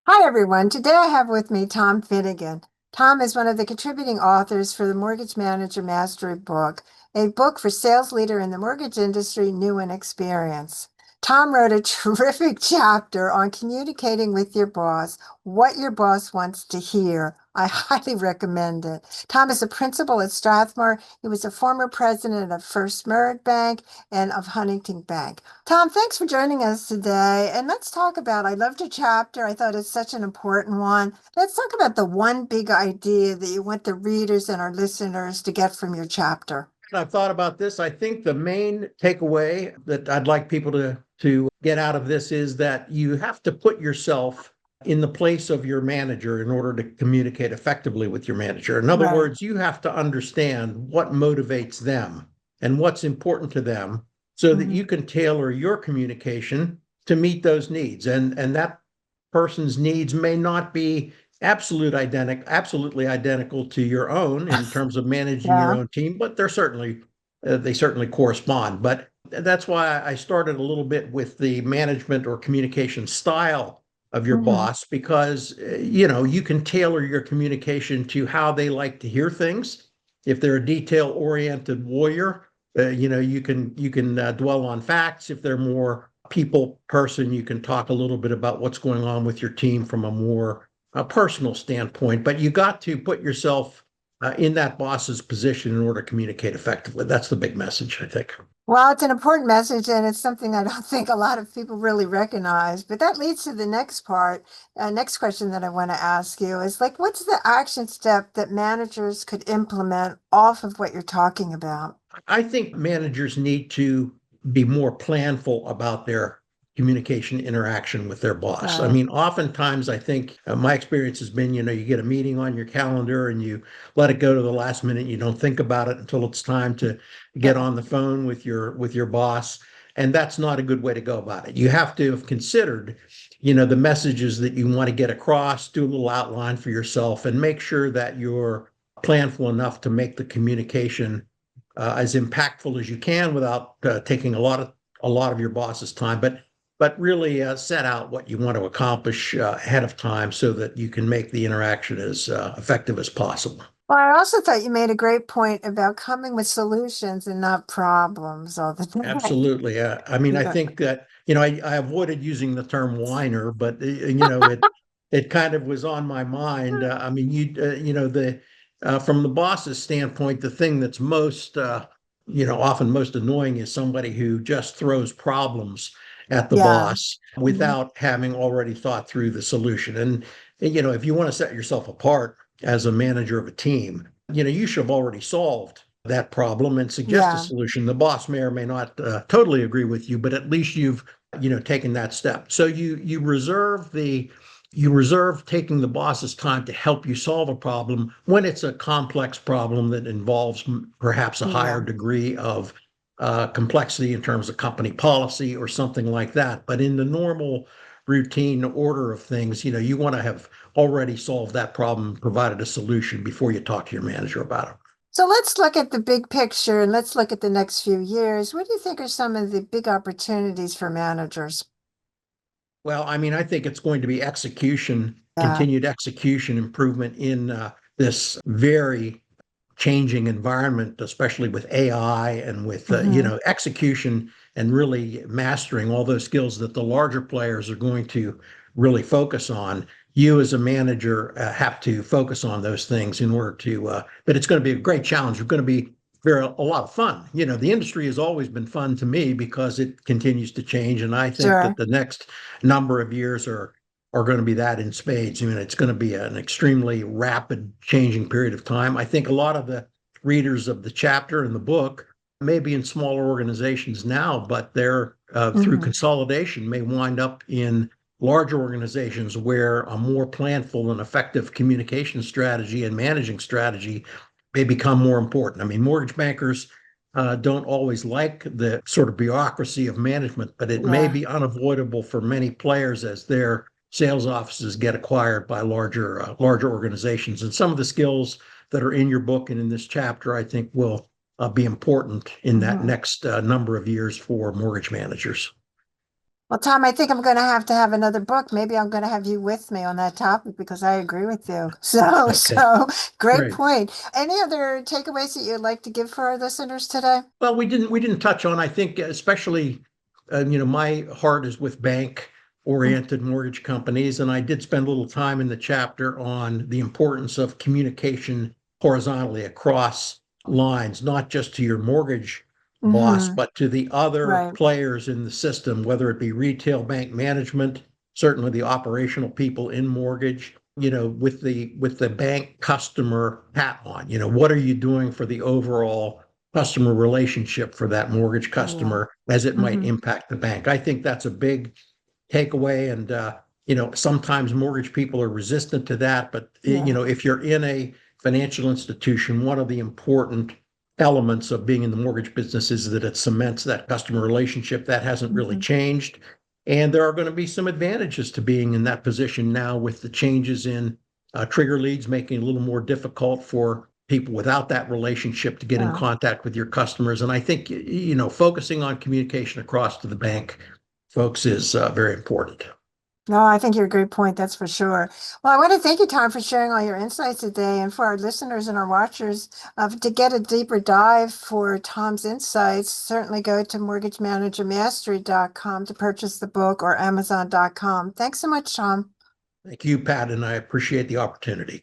Hi, everyone. Today I have with me Tom Finnegan. Tom is one of the contributing authors for the Mortgage Manager Mastery book, a book for sales leader in the mortgage industry, new and experience. Tom wrote a terrific chapter on communicating with your boss, what your boss wants to hear. I highly recommend it. Tom is a principal at Strathmore. He was a former president of First Merit Bank and of Huntington Bank. Tom, thanks for joining us today. And let's talk about, I loved your chapter. I thought it's such an important one. Let's talk about the one big idea that you want the readers and our listeners to get from your chapter. I've thought about this. I think the main takeaway that I'd like people to get out of this is that you have to put yourself in the place of your manager in order to communicate effectively with your manager. In other Right. words, you have to understand what motivates them and what's important to them so that Mhm. you can tailor your communication to meet those needs. And that person's needs may not be absolutely identical to your own in terms of managing your Yeah. own team, but they certainly correspond. But that's why I started a little bit with the management or communication style of your Hmm. boss, because you can tailor your communication to how they like to hear things. If they're a detail oriented warrior, you can dwell on facts. If they're more people person, you can talk a little bit about what's going on with your team from a more personal standpoint. But you got to put yourself in that boss's position in order to communicate effectively. That's the big message, I think. Well, it's an important message, and it's something I don't think a lot of people really recognize. But that leads to the next part. Next question that I want to ask you is like, what's the action step that managers could implement off of what you're talking about? I think managers need to be more planful about their communication interaction with their boss. I Right. mean, oftentimes I think my experience has been, you get a meeting on your calendar and you let it go to the last minute. You don't think about it until it's time to get Yeah. on the phone with your boss. And that's not a good way to go about it. You have to have considered, the messages that you want to get across, do a little outline for yourself, and make sure that you're planful enough to make the communication as impactful as you can without taking a lot of your boss's time, but really set out what you want to accomplish ahead of time so that you can make the interaction as effective as possible. Well, I also thought you made a great point about coming with solutions and not problems all the time. Absolutely. I mean, I Yeah. think that, I avoided using the term whiner, but it kind of was on my mind. I mean, the from the boss's standpoint, the thing that's often most annoying is somebody who just throws problems at the Yeah. boss Mhm. without having already thought through the solution. And, if you want to set yourself apart as a manager of a team, you should have already solved that problem and suggest a Yeah. solution. The boss may or may not totally agree with you, but at least you've taken that step. So you reserve taking the boss's time to help you solve a problem when it's a complex problem that involves perhaps a higher Yeah. degree of complexity in terms of company policy or something like that. But in the normal routine order of things, you want to have already solved that problem, provided a solution before you talk to your manager about it. So let's look at the big picture and let's look at the next few years. What do you think are some of the big opportunities for managers? Well, I mean, I think it's going to be execution, Yeah. continued execution improvement in this very changing environment, especially with AI and with Hmm. execution and really mastering all those skills that the larger players are going to really focus on. You as a manager have to focus on those things in order to. But it's going to be a great challenge. It's going to be a lot of fun. The industry has always been fun to me because it continues to change, and I think that Sure. the next number of years are going to be that in spades. I mean, it's going to be an extremely rapid changing period of time. I think a lot of the readers of the chapter in the book may be in smaller organizations now, but they're through Hmm. consolidation may wind up in larger organizations where a more planful and effective communication strategy and managing strategy may become more important. I mean, mortgage bankers don't always like the sort of bureaucracy of management, but it may Yeah. be unavoidable for many players as their sales offices get acquired by larger organizations. And some of the skills that are in your book and in this chapter, I think, will be important in that Hmm. next number of years for mortgage managers. Well, Tom, I think I'm going to have another book. Maybe I'm going to have you with me on that topic because I agree with you. So, Okay, so great great. point. Any other takeaways that you'd like to give for our listeners today? Well, we didn't touch on, I think, especially, my heart is with bank-oriented mortgage companies, and I did spend a little time in the chapter on the importance of communication horizontally across lines, not just to your mortgage boss, Mm-hmm. but to the other Right. players in the system, whether it be retail bank management, certainly the operational people in mortgage, with the bank customer hat on. What are you doing for the overall customer relationship for that mortgage Yeah. customer as it might Mm-hmm. impact the bank? I think that's a big takeaway. And, sometimes mortgage people are resistant to that. But, Yeah. if you're in a financial institution, one of the important elements of being in the mortgage business is that it cements that customer relationship. That hasn't really Mm-hmm. changed. And there are going to be some advantages to being in that position now with the changes in trigger leads, making it a little more difficult for people without that relationship to get in Yeah. contact with your customers. And I think, focusing on communication across to the bank folks is very important. No, I think you're a great point. That's for sure. Well, I want to thank you, Tom, for sharing all your insights today, and for our listeners and our watchers, to get a deeper dive for Tom's insights. Certainly go to mortgagemanagermastery.com to purchase the book or amazon.com. Thanks so much, Tom. Thank you, Pat, and I appreciate the opportunity.